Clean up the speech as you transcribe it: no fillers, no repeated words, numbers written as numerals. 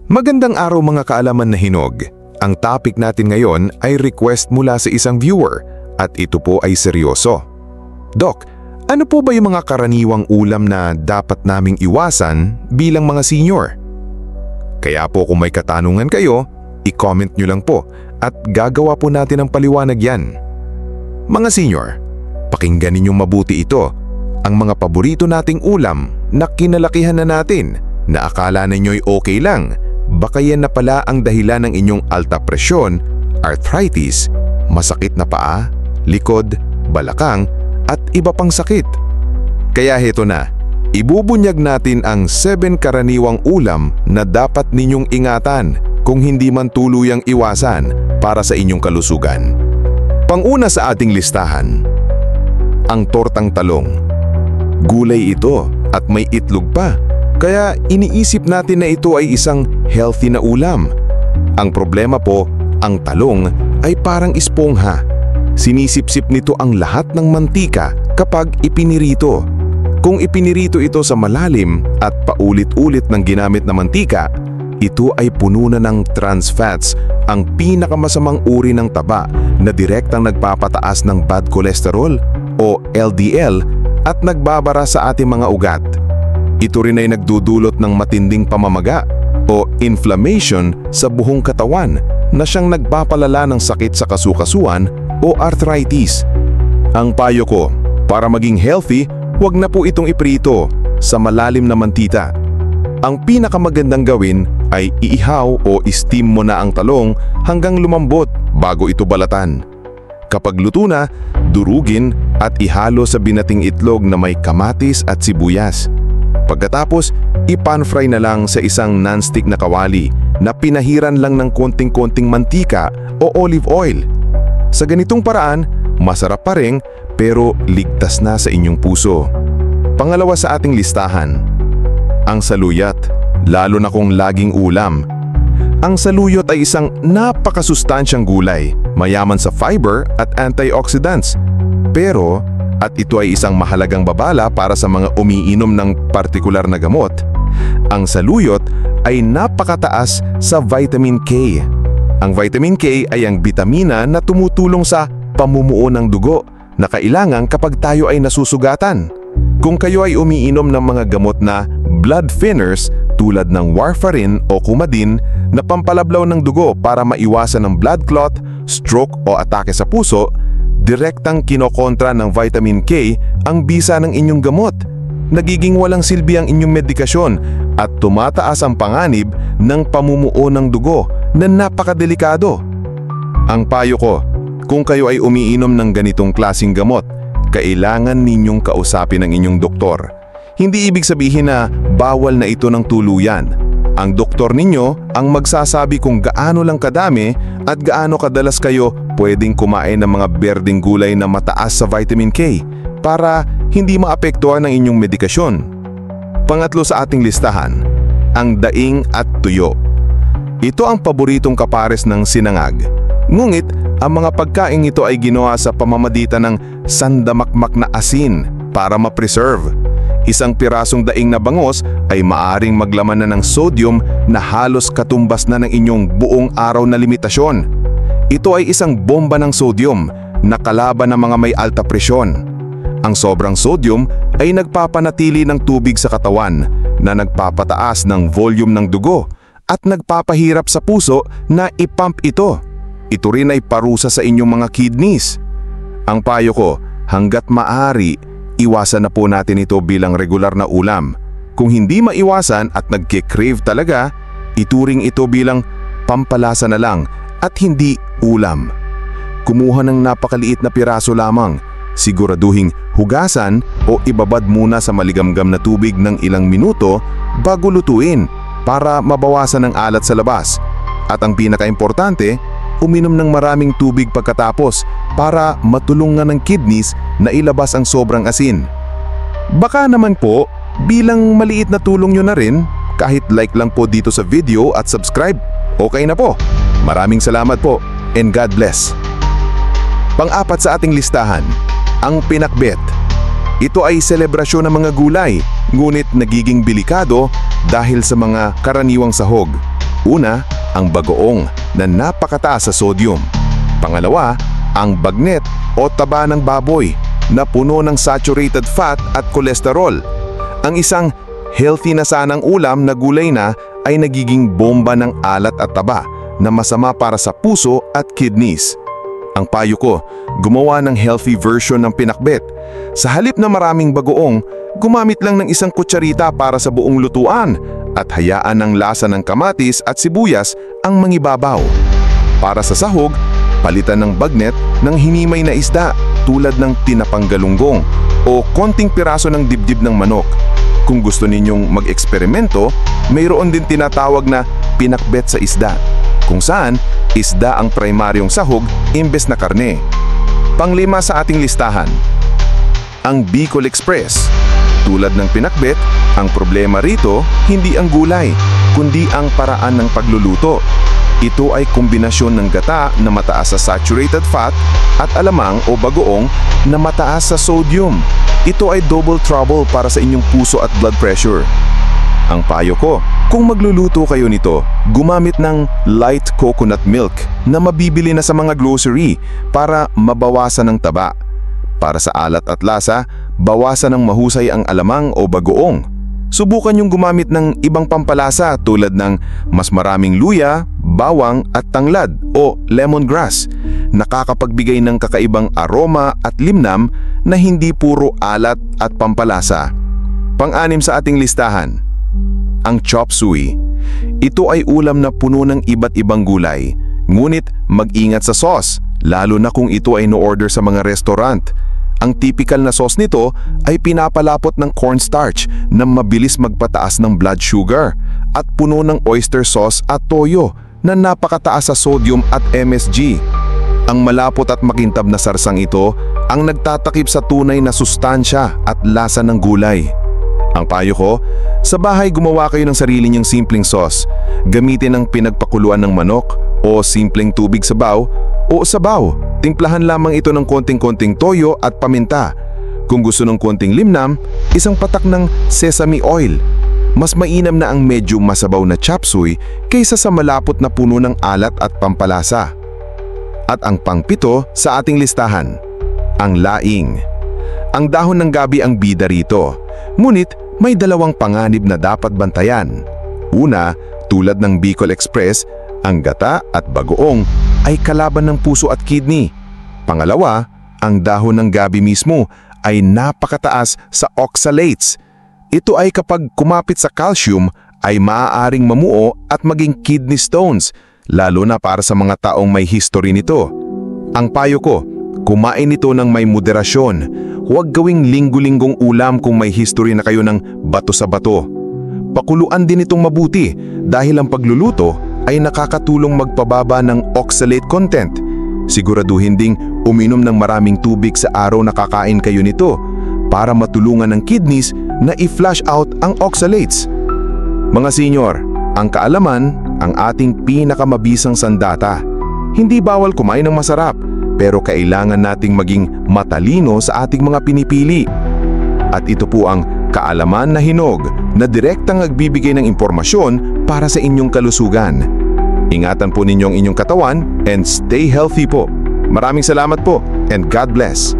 Magandang araw mga kaalaman na hinog. Ang topic natin ngayon ay request mula sa isang viewer at ito po ay seryoso. Doc, ano po ba yung mga karaniwang ulam na dapat naming iwasan bilang mga senior? Kaya po kung may katanungan kayo, i-comment nyo lang po at gagawa po natin ang paliwanag yan. Mga senior, pakinggan ninyong mabuti ito. Ang mga paborito nating ulam na kinalakihan na natin na akala ninyo'y okay lang, baka yan na pala ang dahilan ng inyong alta presyon, arthritis, masakit na paa, likod, balakang at iba pang sakit. Kaya heto na, ibubunyag natin ang 7 karaniwang ulam na dapat ninyong ingatan kung hindi man tuluyang iwasan para sa inyong kalusugan. Panguna sa ating listahan, ang tortang talong. Gulay ito at may itlog pa. Kaya iniisip natin na ito ay isang healthy na ulam. Ang problema po, ang talong ay parang espongha. Sinisipsip nito ang lahat ng mantika kapag ipinirito. Kung ipinirito ito sa malalim at paulit-ulit ng ginamit na mantika, ito ay puno na ng trans fats, ang pinakamasamang uri ng taba na direktang nagpapataas ng bad cholesterol o LDL at nagbabara sa ating mga ugat. Ito rin ay nagdudulot ng matinding pamamaga o inflammation sa buong katawan na siyang nagpapalala ng sakit sa kasukasuan o arthritis. Ang payo ko, para maging healthy, huwag na po itong iprito sa malalim na mantika. Ang pinakamagandang gawin ay iihaw o steam mo na ang talong hanggang lumambot bago ito balatan. Kapag luto na, durugin at ihalo sa binating itlog na may kamatis at sibuyas. Pagkatapos, i-pan-fry na lang sa isang non-stick na kawali na pinahiran lang ng konting-konting mantika o olive oil. Sa ganitong paraan, masarap pa rin pero ligtas na sa inyong puso. Pangalawa sa ating listahan, ang saluyot, lalo na kung laging ulam. Ang saluyot ay isang napakasustansyang gulay, mayaman sa fiber at antioxidants. Pero at ito ay isang mahalagang babala para sa mga umiinom ng partikular na gamot. Ang saluyot ay napakataas sa vitamin K. Ang vitamin K ay ang bitamina na tumutulong sa pamumuo ng dugo na kailangan kapag tayo ay nasusugatan. Kung kayo ay umiinom ng mga gamot na blood thinners tulad ng warfarin o Coumadin na pampalablaw ng dugo para maiwasan ng blood clot, stroke o atake sa puso, direktang kinokontra ng vitamin K ang bisa ng inyong gamot. Nagiging walang silbi ang inyong medikasyon at tumataas ang panganib ng pamumuo ng dugo na napakadelikado. Ang payo ko, kung kayo ay umiinom ng ganitong klaseng gamot, kailangan ninyong kausapin ang inyong doktor. Hindi ibig sabihin na bawal na ito ng tuluyan. Ang doktor ninyo ang magsasabi kung gaano lang kadami at gaano kadalas kayo pwedeng kumain ng mga berdeng gulay na mataas sa vitamin K para hindi maapektuhan ng inyong medikasyon. Pangatlo sa ating listahan, ang daing at tuyo. Ito ang paboritong kapares ng sinangag. Ngunit ang mga pagkain ito ay ginawa sa pamamagitan ng sandamakmak na asin para ma-preserve. Isang pirasong daing na bangos ay maaring maglaman na ng sodium na halos katumbas na ng inyong buong araw na limitasyon. Ito ay isang bomba ng sodium na kalaban ng mga may alta presyon. Ang sobrang sodium ay nagpapanatili ng tubig sa katawan na nagpapataas ng volume ng dugo at nagpapahirap sa puso na ipump ito. Ito rin ay parusa sa inyong mga kidneys. Ang payo ko, hanggat maaari, iwasan na po natin ito bilang regular na ulam. Kung hindi maiwasan at nagke-crave talaga, ituring ito bilang pampalasa na lang at hindi ulam. Kumuha ng napakaliit na piraso lamang, siguraduhing hugasan o ibabad muna sa maligamgam na tubig ng ilang minuto bago lutuin para mabawasan ang alat sa labas. At ang pinakaimportante, uminom ng maraming tubig pagkatapos para matulungan ng kidneys na ilabas ang sobrang asin. Baka naman po, bilang maliit na tulong nyo na rin, kahit like lang po dito sa video at subscribe, okay na po. Maraming salamat po and God bless. Pang-apat sa ating listahan, ang pinakbet. Ito ay selebrasyon ng mga gulay, ngunit nagiging delikado dahil sa mga karaniwang sahog. Una, ang bagoong na napakataas sa sodium. Pangalawa, ang bagnet o taba ng baboy na puno ng saturated fat at kolesterol. Ang isang healthy na sanang ulam na gulay na ay nagiging bomba ng alat at taba na masama para sa puso at kidneys. Ang payo ko, gumawa ng healthy version ng pinakbet. Sa halip na maraming bagoong, gumamit lang ng isang kutsarita para sa buong lutuan at hayaan ang lasa ng kamatis at sibuyas ang mangibabaw. Para sa sahog, palitan ng bagnet ng hinimay na isda tulad ng tinapang galunggong o konting piraso ng dibdib ng manok. Kung gusto ninyong mag-eksperimento, mayroon din tinatawag na pinakbet sa isda, kung saan isda ang primaryong sahog imbes na karne. Panglima sa ating listahan, ang Bicol Express. Tulad ng pinakbet, ang problema rito hindi ang gulay, kundi ang paraan ng pagluluto. Ito ay kombinasyon ng gata na mataas sa saturated fat at alamang o bagoong na mataas sa sodium. Ito ay double trouble para sa inyong puso at blood pressure. Ang payo ko, kung magluluto kayo nito, gumamit ng light coconut milk na mabibili na sa mga grocery para mabawasan ng taba. Para sa alat at lasa, bawasan ng mahusay ang alamang o bagoong. Subukan yung gumamit ng ibang pampalasa tulad ng mas maraming luya, bawang at tanglad o lemongrass. Nakakapagbigay ng kakaibang aroma at limnam na hindi puro alat at pampalasa. Pang-anim sa ating listahan, ang chop suey. Ito ay ulam na puno ng iba't ibang gulay. Ngunit mag-ingat sa sauce, lalo na kung ito ay no-order sa mga restaurant. Ang typical na sauce nito ay pinapalapot ng cornstarch na mabilis magpataas ng blood sugar at puno ng oyster sauce at toyo na napakataas sa sodium at MSG. Ang malapot at makintab na sarsang ito ang nagtatakip sa tunay na sustansya at lasa ng gulay. Ang payo ko, sa bahay gumawa kayo ng sarili niyong simpleng sauce. Gamitin ang pinagpakuluan ng manok o simpleng tubig sabaw o sabaw. Timplahan lamang ito ng konting-konting toyo at paminta. Kung gusto ng konting limnam, isang patak ng sesame oil. Mas mainam na ang medyo masabaw na chop suey kaysa sa malapot na puno ng alat at pampalasa. At ang pangpito sa ating listahan, ang laing. Ang dahon ng gabi ang bida rito. Ngunit may dalawang panganib na dapat bantayan. Una, tulad ng Bicol Express, ang gata at bagoong ay kalaban ng puso at kidney. Pangalawa, ang dahon ng gabi mismo ay napakataas sa oxalates. Ito ay kapag kumapit sa calcium ay maaaring mamuo at maging kidney stones, lalo na para sa mga taong may history nito. Ang payo ko, kumain nito ng may moderasyon. Huwag gawing linggo-linggong ulam kung may history na kayo ng bato sa bato. Pakuluan din itong mabuti dahil ang pagluluto ay nakakatulong magpababa ng oxalate content. Siguraduhin ding uminom ng maraming tubig sa araw na kakain kayo nito para matulungan ng kidneys na i-flush out ang oxalates. Mga senyor, ang kaalaman ang ating pinakamabisang sandata. Hindi bawal kumain ng masarap, pero kailangan nating maging matalino sa ating mga pinipili. At ito po ang kaalaman na hinog na direktang nagbibigay ng impormasyon para sa inyong kalusugan. Ingatan po ninyo ang inyong katawan and stay healthy po. Maraming salamat po and God bless.